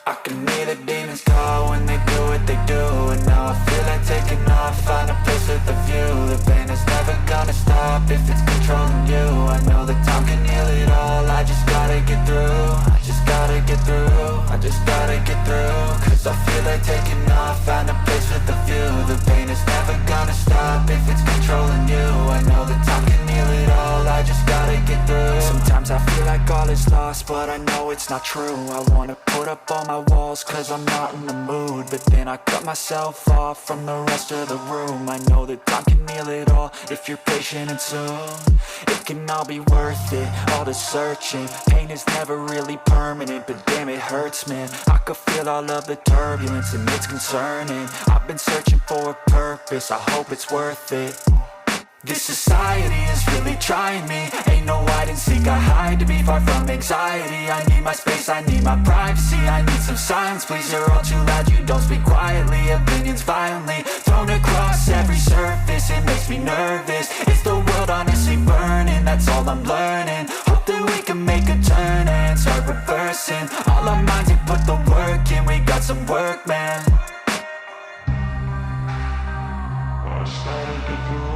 I can hear the demons call when they do what they do. And now I feel like taking off, find a place with a view. The pain is never gonna stop if it's controlling you. I know that time can heal it all, I just gotta get through. I just gotta get through, I just gotta get through. Cause I feel like taking off, find a place with a view. The pain is never gonna stop if it's controlling you. I know that time can heal it all, I just gotta get through. Sometimes I feel like all is lost, but I know it's not true. I wanna put up all my walls cause I'm not in the mood, but then I cut myself off from the rest of the room. I know that time can heal it all if you're patient, and soon it can all be worth it, all the searching. Pain is never really permanent, but damn it hurts, man. I could feel all of the turbulence and it's concerning. I've been searching for a purpose, I hope it's worth it. This society is really trying me. Ain't no hide and seek, I hide to be far from anxiety. I need my space, I need my privacy. I need some silence, please, you're all too loud. You don't speak quietly, opinions violently thrown across every surface. It makes me nervous, is the world honestly burning? That's all I'm learning. Hope that we can make a turn and start reversing. All our minds and put the work in, we got some work, man. I started to grow.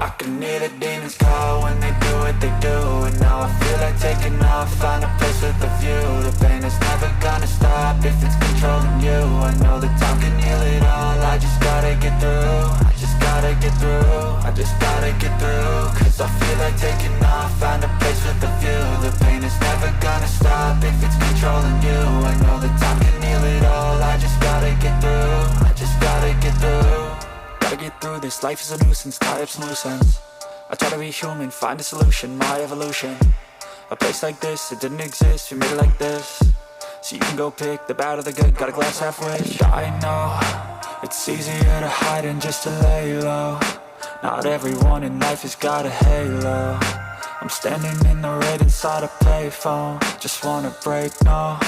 I can hear the demons call when they do what they do. And now I feel like taking off, find a place with a view. The pain is never gonna stop if it's controlling you. I know that time can heal it all, I just gotta get through. I just gotta get through, I just gotta get through. Cause I feel like taking off, find a place with a view. The pain is never gonna stop if it's controlling you. I know that time can heal it all, I just gotta get through. I just gotta get through. Gotta get through this, life is a nuisance, tie up some loose ends. I try to be human, find a solution, my evolution. A place like this, it didn't exist, we made it like this. So you can go pick the bad or the good, got a glass half wish. I know, it's easier to hide than just to lay low. Not everyone in life has got a halo. I'm standing in the red inside a payphone, just wanna break, no.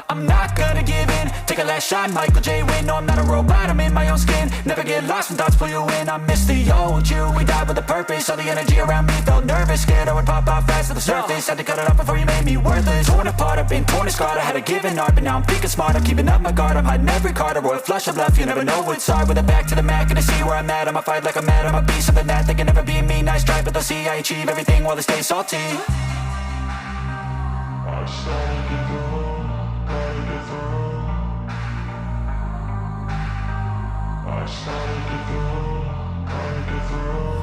I'm not gonna give in, take a last shot, Michael J. Win. No, I'm not a robot, I'm in my own skin. Never get lost when thoughts pull you in. I miss the old you, we died with a purpose. All the energy around me felt nervous, scared I would pop out fast to the surface. Had to cut it off before you made me worthless. Torn apart, I've been torn and scarred. I had a given art, but now I'm thinking smart. I'm keeping up my guard, I'm hiding every card. A royal flush of love, you never know what's hard. With a back to the mat, gonna see where I'm at. I'ma fight like I'm mad, I'ma be something that they can never be me. Nice try, but they'll see I achieve everything while they stay salty. I started to grow.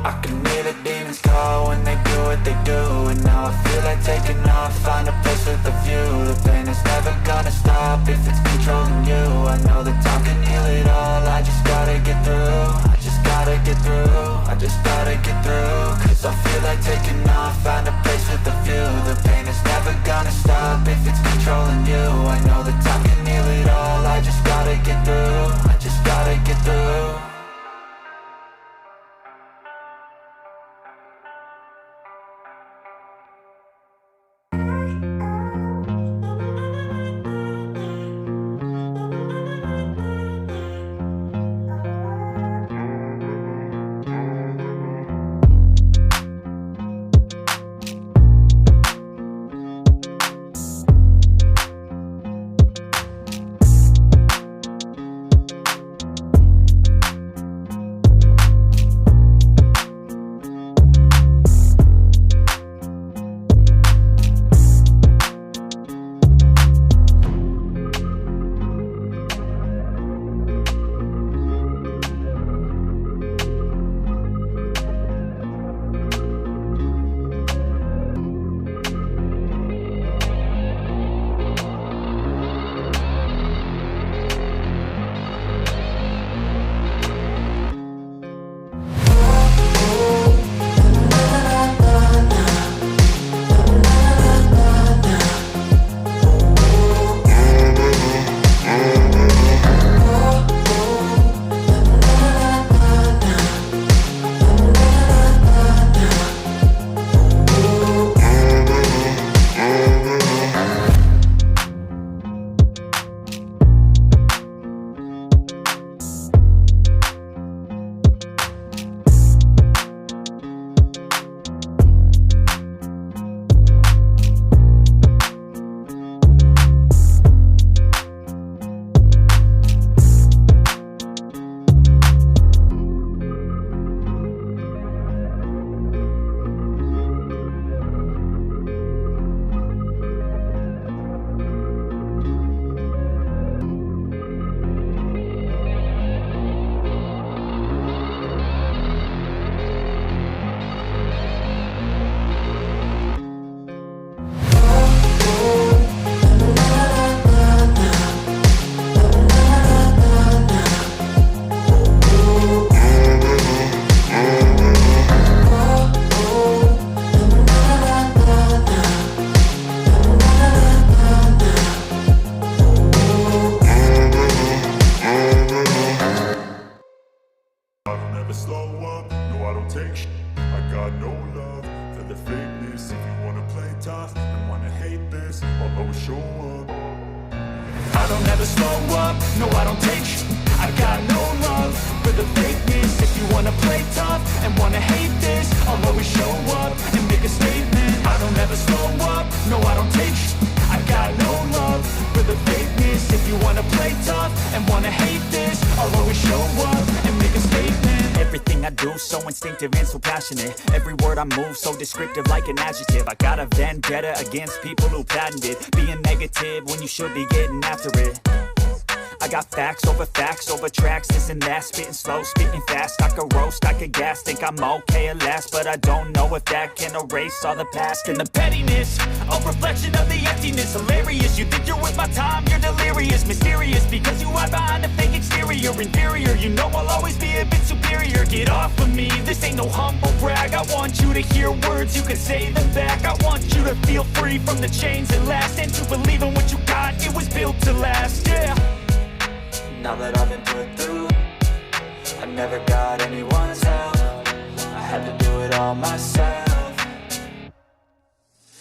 I can hear the demons call when they do what they do. And now I feel like taking off, find a place with a view. The pain is never gonna stop if it's controlling you. I know that time can heal it all, I just gotta get through. I just gotta get through, I just gotta get through. Cause I feel like taking off, find a place with a view. The pain is never gonna stop if it's controlling you. I know that time can heal it all, I just gotta get through. I just gotta get through. tough and wanna hate this, I'll always show up. I don't ever slow up, no I don't take sh**. I got no love for the fakeness. If you wanna play tough and wanna hate this, I'll always show up and make a statement. I don't ever slow up, no I don't take sh**. I got no love for the fakeness. If you wanna play tough and wanna hate this, I'll always show up and make a statement. Everything I do so instinctive and so passionate. Every word I move so descriptive like an adjective. I got a vendetta against people who patented being negative when you should be getting after it. I got facts over tracks, this and that. Spitting slow, spitting fast. I could roast, I could gas. Think I'm okay at last, but I don't know if that can erase all the past. And the pettiness, a reflection of the emptiness. Hilarious, you think you're worth my time, you're delirious. Mysterious, because you hide behind a fake exterior. Inferior, you know I'll always be a bit superior. Get off of me, this ain't no humble brag. I want you to hear words, you can say them back. I want you to feel free from the chains that last, and to believe in what you got, it was built to last, yeah. Now that I've been put through, I never got anyone's help. I had to do it all myself.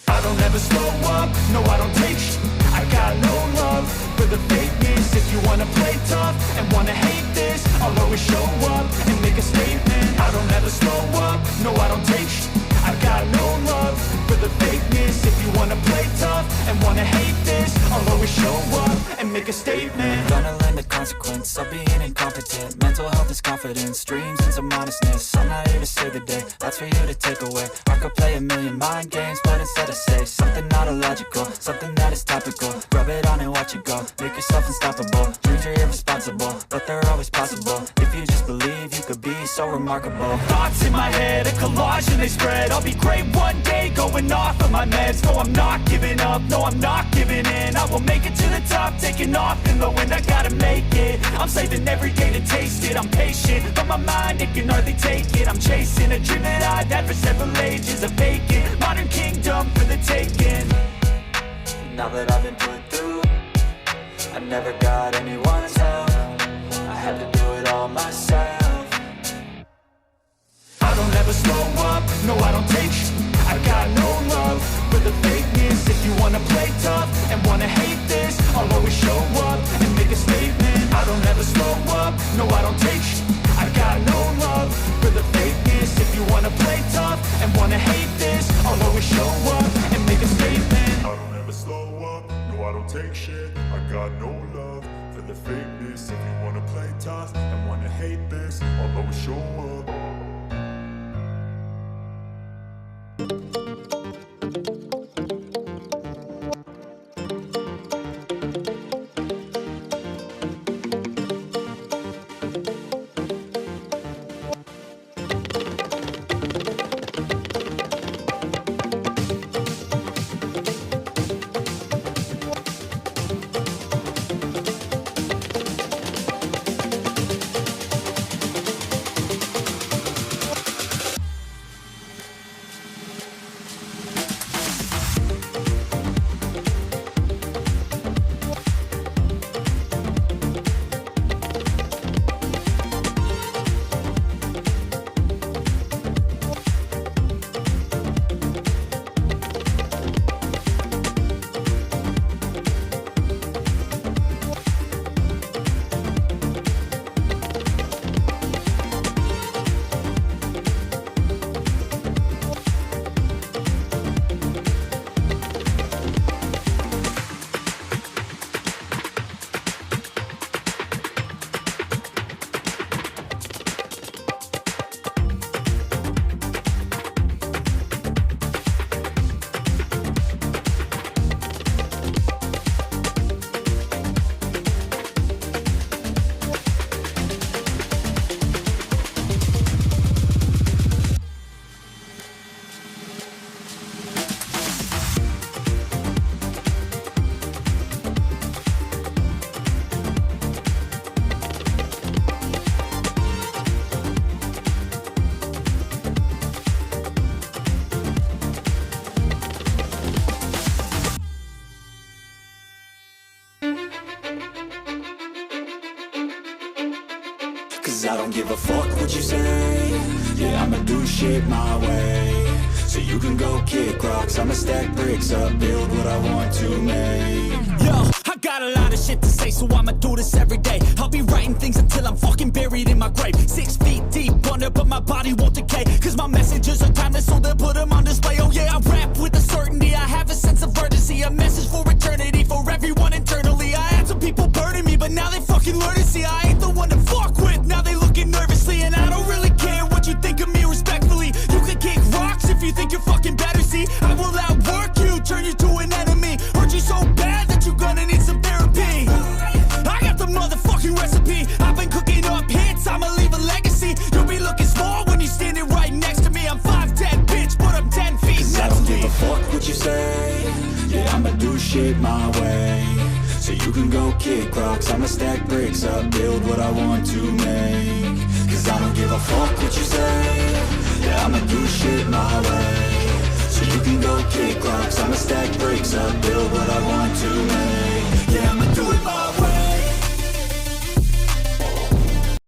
I don't ever slow up, no I don't take sh**. I got no love for the fakeness. If you wanna play tough and wanna hate this, I'll always show up and make a statement. I don't ever slow up, no I don't take sh**. I got no love for the fakeness. If you wanna play tough and wanna hate this, I'll always show up and make a statement. Gonna learn the consequence of being incompetent. Mental health is confidence, dreams and some honestness. I'm not here to save the day, that's for you to take away. I could play a million mind games, but instead I say something not illogical, something that is topical. Rub it on and watch it go, make yourself unstoppable. Dreams are irresponsible, but they're always possible. If you just believe, you could be so remarkable. Thoughts in my head, a collage and they spread. I'll be great one day, going off of my meds. No, I'm not giving up, no, I'm not giving in. I will make it to the top, taking off in the wind. I gotta make it, I'm saving every day to taste it. I'm patient, but my mind, it can hardly take it. I'm chasing a dream that I've had for several ages. A vacant, modern kingdom for the taking. Now that I've been put through, I never got anyone's help. I had to do it all myself. I don't ever slow up, no I don't take sh**. I got no love for the fakeness. If you wanna play tough and wanna hate this, I'll always show up and make a statement. I don't ever slow up, no I don't take sh**. I got no love for the fakeness. If you wanna play tough and wanna hate this, I'll always show up and make a statement. I don't ever slow up, no I don't take shit. I got no love for the fakeness. If you wanna play tough and wanna hate this, I'll always show up. Cause I don't give a fuck what you say. Yeah, I'ma do shit my way. so you can go kick rocks. I'ma stack bricks up, build what I want to make. Yo, I got a lot of shit to say, so I'ma do this every day. I'll be writing things until I'm fucking buried in my grave. 6 feet deep under, but my body won't decay, cause my messages are timeless, so they'll put them on display. Oh yeah, I rap with a certainty, I have a sense of urgency, a message for eternity, for everyone internally. I had some people burning me, but now they fucking learn to see I ain't the one to fuck with. Now they looking nervously, and I don't really care what you think of me, respectfully. You can kick rocks if you think you're fucking better, see I will outwork you, turn you to an enemy, hurt you so bad that you're gonna need some therapy. I got the motherfucking recipe, I've been cooking up hits, I'ma leave a legacy. You'll be looking small when you're standing right next to me. I'm 5'10", bitch, but I'm 10 feet next to me. I don't give a fuck what you say, yeah, I'ma do shit my way. So you can go kick rocks, I'ma stack bricks up, build what I want to make. Cause I don't give a fuck what you say, yeah, I'ma do shit my way. So you can go kick rocks, I'ma stack bricks up, build what I want